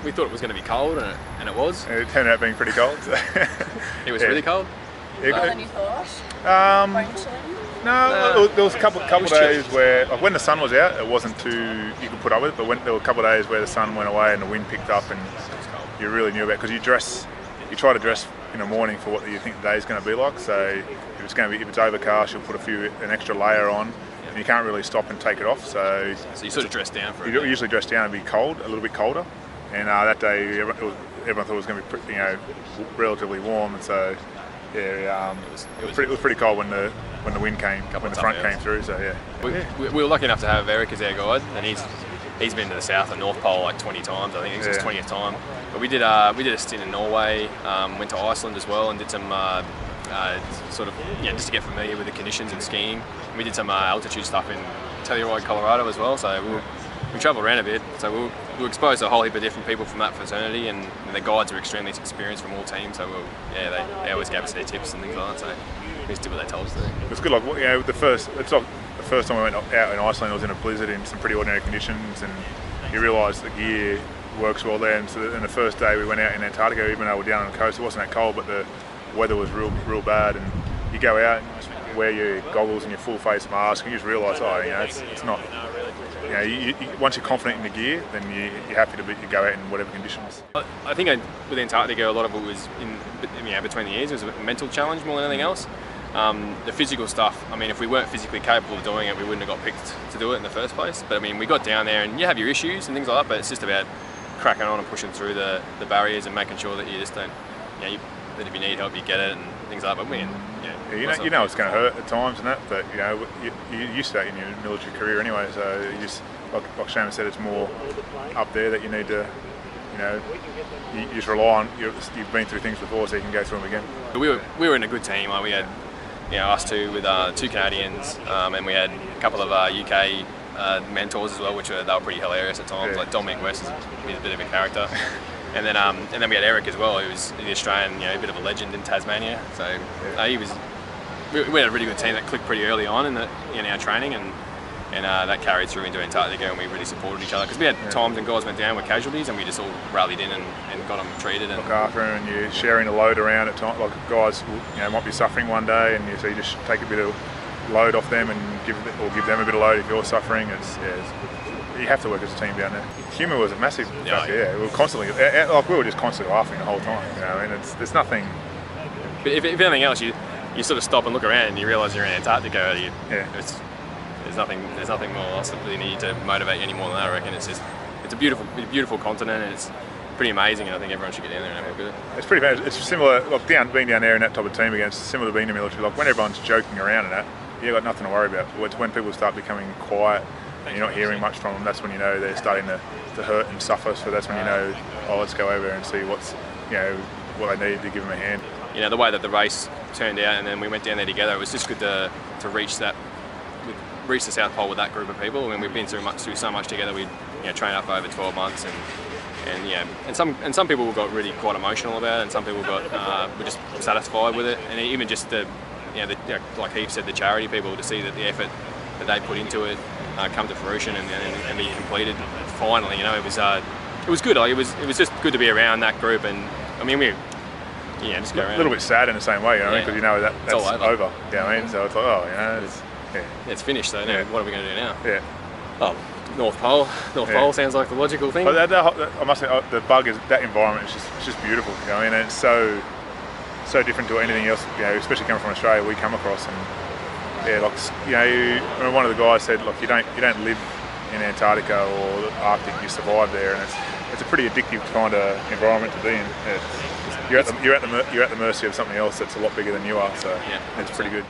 we thought it was going to be cold, and it was. It turned out being pretty cold. So. It was really cold. More than you thought? No, there was a couple of days where, like when the sun was out, it wasn't too, you could put up with it, but there were a couple of days where the sun went away and the wind picked up and you really knew about it, because you try to dress in the morning for what you think the day's going to be like. So if it's overcast, you'll put an extra layer on, and you can't really stop and take it off. So you sort of dress down for it. You usually dress down and be cold, a little bit colder, and that day everyone thought it was going to be relatively warm, and so yeah, it was pretty cold when the wind came, when the front came through. So yeah, we were lucky enough to have Eric as our guide, and he's been to the South and North Pole like 20 times. I think it's his 20th time. But we did a stint in Norway, went to Iceland as well, and did some sort of just to get familiar with the conditions and skiing. And we did some altitude stuff in Telluride, Colorado as well. So we travelled around a bit. So we were exposed to a whole heap of different people from that fraternity, and the guides are extremely experienced from all teams. So they always gave us their tips and things like that. So we just did what they told us to do. It's good. Like it's like the first time we went out in Iceland, it was in a blizzard in some pretty ordinary conditions, and you realise the gear works well there. And so the first day we went out in Antarctica, even though we're down on the coast, it wasn't that cold, but the weather was real bad. And you go out and wear your goggles and your full face mask, and you just realise, it's not. Once you're confident in the gear, then you're happy to go out in whatever conditions. I think with Antarctica, a lot of it was between the years. It was a mental challenge more than anything else. The physical stuff, if we weren't physically capable of doing it, we wouldn't have got picked to do it in the first place. But we got down there, and you have your issues and things like that, but it's just about cracking on and pushing through the barriers and making sure that you just don't, that if you need help, you get it and things like that. But you know it's going to hurt at times and that, but you used to that in your military career anyway. So you just, like Shaman said, it's more up there that you need to, you just rely on. You've been through things before, so you can go through them again. We were in a good team. We had us two with 2 Canadians, and we had a couple of UK mentors as well, they were pretty hilarious at times. Like Dominic West is a bit of a character. And then we had Eric as well, who was the Australian, a bit of a legend in Tasmania. So we had a really good team that clicked pretty early on in our training, and that carried through into Antarctica, and we really supported each other, because we had times when guys went down with casualties, and we just all rallied in and got them treated. And look after them, and you're sharing the load around at times. Like guys, might be suffering one day, and so you just take a bit of load off them and give them a bit of load if you're suffering. You have to work as a team down there. Humour was a massive factor. Yeah, we were constantly, we were just constantly laughing the whole time. There's nothing. But if anything else, you sort of stop and look around and you realise you're in Antarctica. There's nothing more else that really need to motivate you any more than that. I reckon it's a beautiful continent, and it's pretty amazing. And I think everyone should get down there and have a look at it. It's pretty bad. It's similar, like being down there in that type of team again. It's similar to being in the military. Like when everyone's joking around and that, you've got nothing to worry about. It's when people start becoming quiet and you're not hearing much from them, that's when you know they're starting to hurt and suffer. So that's when you know, let's go over and see what they need to give them a hand. The way that the race turned out, and then we went down there together, it was just good to reach the South Pole with that group of people. We've been through so much together. We trained up over 12 months, and some people got really quite emotional about it, and some people were just satisfied with it. And even just like Heath said, the charity people, to see that the effort that they put into it come to fruition and be completed finally. It was good. It was just good to be around that group, and just go around. A little bit sad in the same way, because that's all over. So it's like, it's finished. So now, what are we going to do now? Yeah. Oh, North Pole. North Pole sounds like the logical thing. But I must say, the bug is that environment is just beautiful. And it's so different to anything else. Especially coming from Australia, we come across, and one of the guys said, look, you don't live in Antarctica or the Arctic, you survive there, and it's a pretty addictive kind of environment to be in. You're at the mercy of something else that's a lot bigger than you are, so it's pretty good.